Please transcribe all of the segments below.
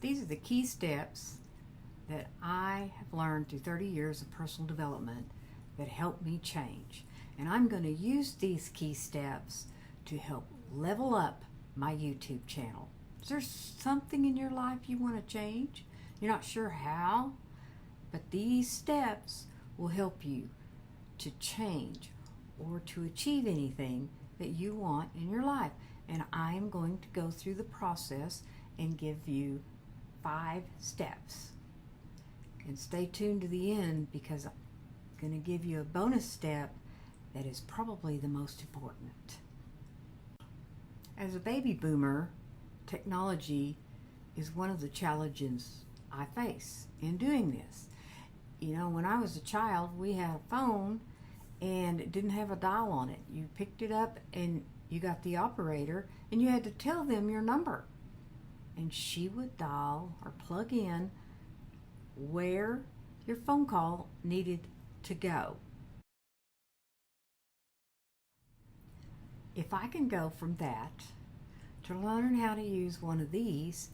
These are the key steps that I have learned through 30 years of personal development that help me change. And I'm going to use these key steps to help level up my YouTube channel. Is there something in your life you want to change? You're not sure how? But these steps will help you to change or to achieve anything that you want in your life. And I am going to go through the process and give you 5 steps. And stay tuned to the end, because I'm going to give you a bonus step that is probably the most important. As a baby boomer, technology is one of the challenges I face in doing this. You know, when I was a child, we had a phone and it didn't have a dial on it. You picked it up and you got the operator and you had to tell them your number. And she would dial or plug in where your phone call needed to go. If I can go from that to learn how to use one of these,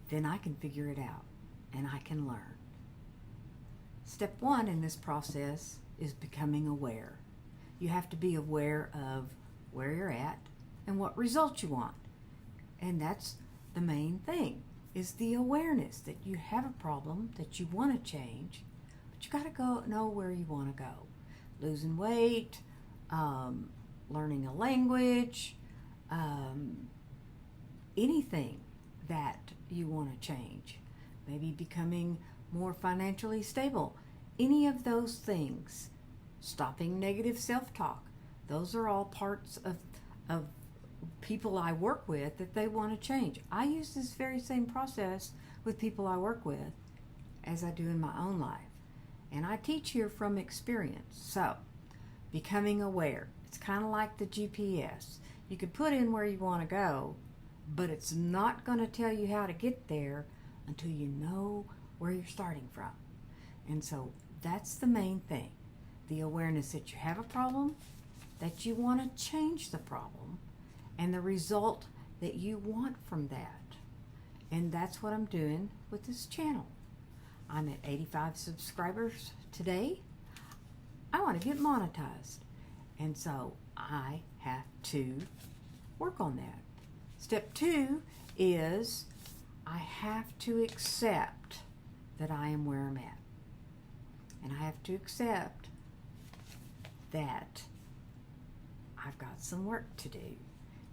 then I can figure it out and I can learn. Step 1 in this process is becoming aware. You have to be aware of where you're at and what results you want. And that's the main thing, is the awareness that you have a problem that you want to change, but you got to know where you want to go. Losing weight, learning a language, anything that you want to change. Maybe becoming more financially stable. Any of those things. Stopping negative self-talk. Those are all parts of people I work with that they want to change. I use this very same process with people I work with as I do in my own life. And I teach here from experience. So, becoming aware. It's kind of like the GPS. You can put in where you want to go, but it's not going to tell you how to get there until you know where you're starting from. And so that's the main thing. The awareness that you have a problem, that you want to change the problem, and the result that you want from that. And that's what I'm doing with this channel. I'm at 85 subscribers today. I want to get monetized. And so I have to work on that. Step 2 is I have to accept that I am where I'm at. And I have to accept that I've got some work to do.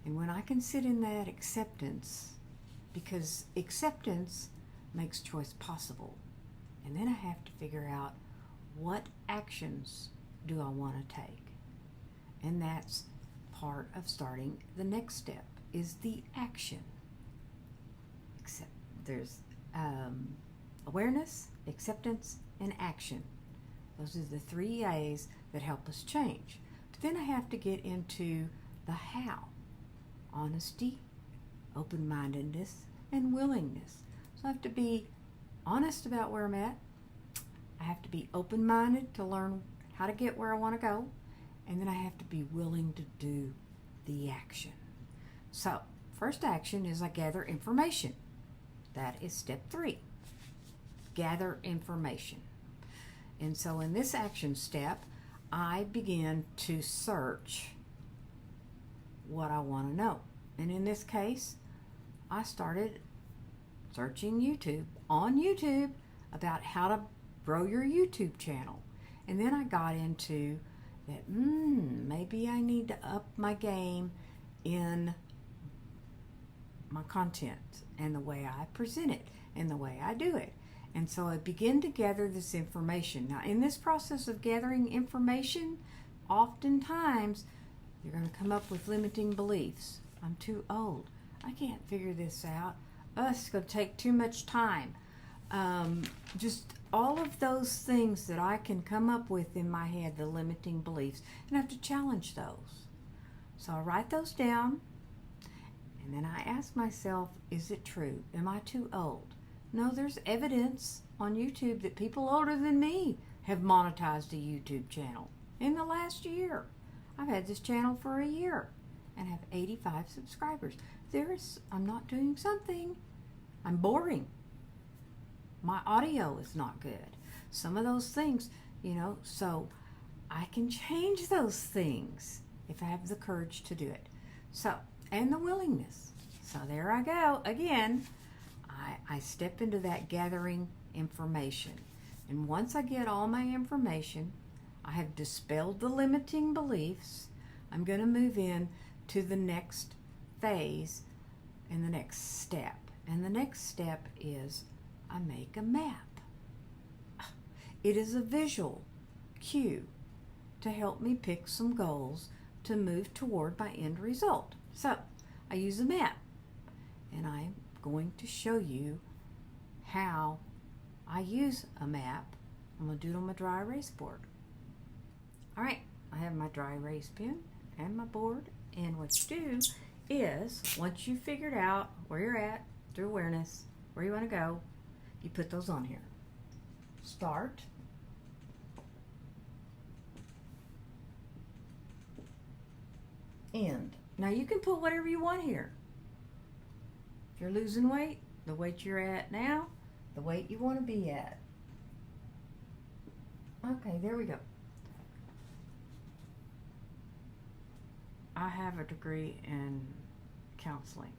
And when I can sit in that acceptance, because acceptance makes choice possible, and then I have to figure out what actions do I want to take. And that's part of starting the next step, is the action. Except there's awareness, acceptance, and action. Those are the 3 A's that help us change. But then I have to get into the how. Honesty, open-mindedness, and willingness. So I have to be honest about where I'm at. I have to be open-minded to learn how to get where I want to go. And then I have to be willing to do the action. So, first action is I gather information. That is step 3. Gather information. And so in this action step, I begin to search what I want to know. And in this case, I started searching on YouTube about how to grow your YouTube channel. And then I got into that maybe I need to up my game in my content and the way I present it and the way I do it. And so I begin to gather this information. Now, in this process of gathering information, oftentimes you're going to come up with limiting beliefs. I'm too old. I can't figure this out. It's going to take too much time. Just all of those things that I can come up with in my head, the limiting beliefs, and I have to challenge those. So I write those down, and then I ask myself, is it true? Am I too old? No, there's evidence on YouTube that people older than me have monetized a YouTube channel in the last year. I've had this channel for a year and have 85 subscribers. I'm not doing something. I'm boring. My audio is not good. Some of those things, so I can change those things if I have the courage to do it. So, and the willingness. So there I go. Again, I step into that gathering information. And once I get all my information, I have dispelled the limiting beliefs, I'm going to move in to the next phase and the next step. And the next step is I make a map. It is a visual cue to help me pick some goals to move toward my end result. So I use a map, and I'm going to show you how I use a map. I'm going to do it on my dry erase board. All right, I have my dry erase pen and my board, and what you do is once you've figured out where you're at through awareness, where you want to go, you put those on here. Start. End. Now you can put whatever you want here. If you're losing weight, the weight you're at now, the weight you want to be at. Okay, there we go. I have a degree in counseling,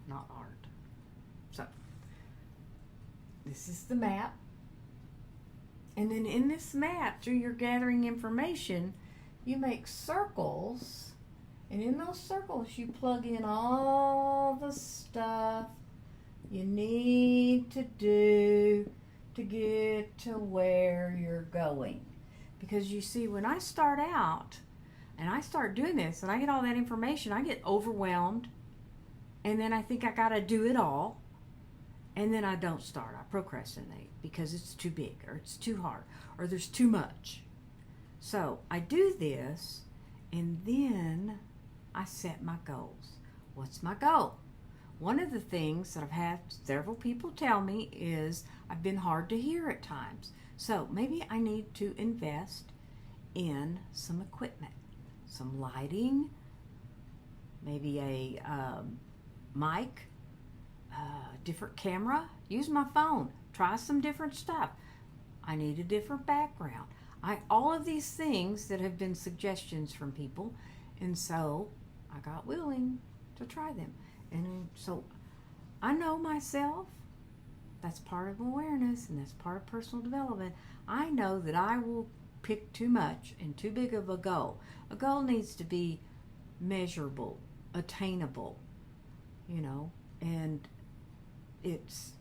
not art. So, this is the map. And then in this map, through your gathering information, you make circles. And in those circles, you plug in all the stuff you need to do to get to where you're going. Because you see, when I start out and I start doing this and I get all that information, I get overwhelmed. And then I think I got to do it all. And then I don't start. I procrastinate because it's too big or it's too hard or there's too much. So I do this, and then I set my goals. What's my goal? One of the things that I've had several people tell me is I've been hard to hear at times. So maybe I need to invest in some equipment, some lighting, maybe a mic, different camera, use my phone, try some different stuff. I need a different background. All of these things that have been suggestions from people, and so I got willing to try them. And so I know myself. That's part of awareness, and that's part of personal development. I know that I will pick too much and too big of a goal. A goal needs to be measurable, attainable, and it's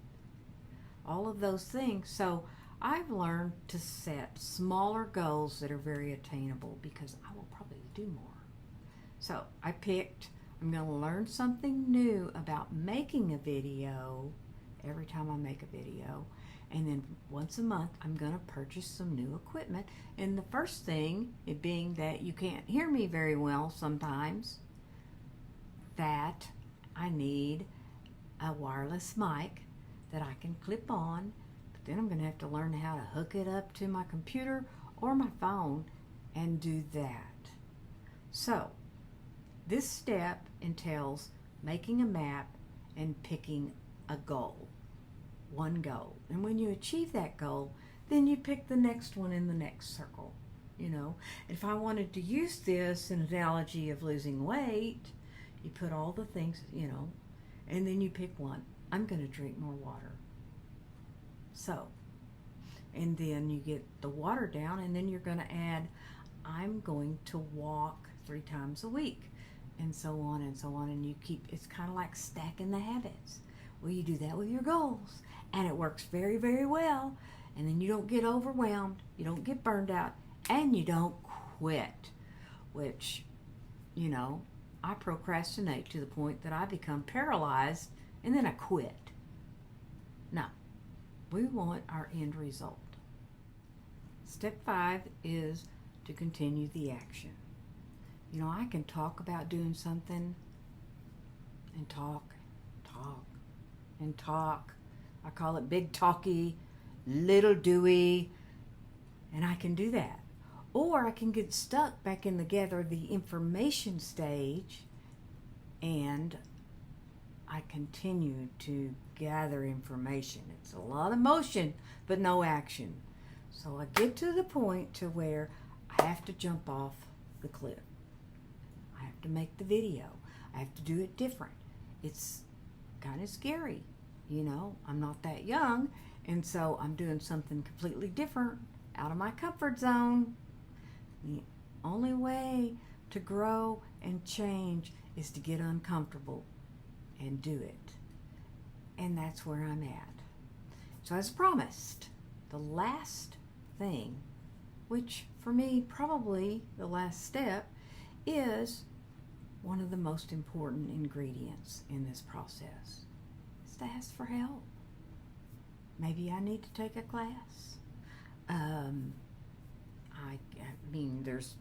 all of those things. So I've learned to set smaller goals that are very attainable because I will probably do more. So I picked, I'm going to learn something new about making a video every time I make a video. And then once a month, I'm going to purchase some new equipment. And the first thing, it being that you can't hear me very well sometimes, that I need a wireless mic that I can clip on. But then I'm going to have to learn how to hook it up to my computer or my phone and do that. So this step entails making a map and picking a goal, one goal. And when you achieve that goal, then you pick the next one in the next circle. If I wanted to use this in analogy of losing weight, you put all the things, and then you pick one. I'm going to drink more water. So, and then you get the water down, and then you're going to add, I'm going to walk 3 times a week, and so on and so on. And you keep, it's kind of like stacking the habits. Well, you do that with your goals, and it works very, very well. And then you don't get overwhelmed, you don't get burned out, and you don't quit, which, I procrastinate to the point that I become paralyzed and then I quit. No, we want our end result. Step 5 is to continue the action. I can talk about doing something and talk, and talk. I call it big talky, little doey, and I can do that. Or I can get stuck back in the gather the information stage and I continue to gather information. It's a lot of motion, but no action. So I get to the point to where I have to jump off the cliff. I have to make the video. I have to do it different. It's kind of scary, you know. I'm not that young, and so I'm doing something completely different, out of my comfort zone. The only way to grow and change is to get uncomfortable and do it. And that's where I'm at. So as promised, the last thing, which for me probably the last step, is one of the most important ingredients in this process, is to ask for help. Maybe I need to take a class. I mean, there's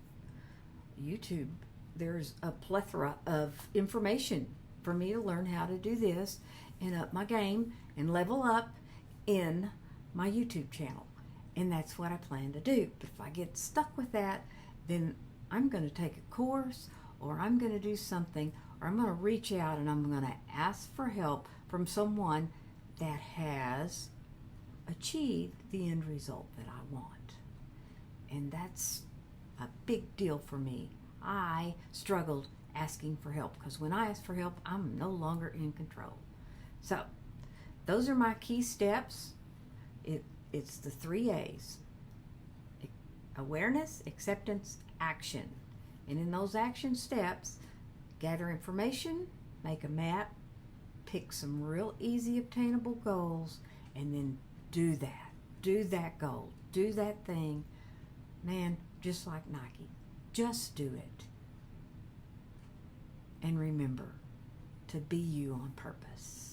YouTube. There's a plethora of information for me to learn how to do this and up my game and level up in my YouTube channel. And that's what I plan to do. But if I get stuck with that, then I'm going to take a course, or I'm going to do something, or I'm going to reach out and I'm going to ask for help from someone that has achieved the end result that I want. And that's a big deal for me. I struggled asking for help because when I ask for help, I'm no longer in control. So those are my key steps. It's the 3 A's: awareness, acceptance, action. And in those action steps, gather information, make a map, pick some real easy obtainable goals, and then do that. Do that goal. Do that thing. Man, just like Nike. Just do it. And remember to be you on purpose.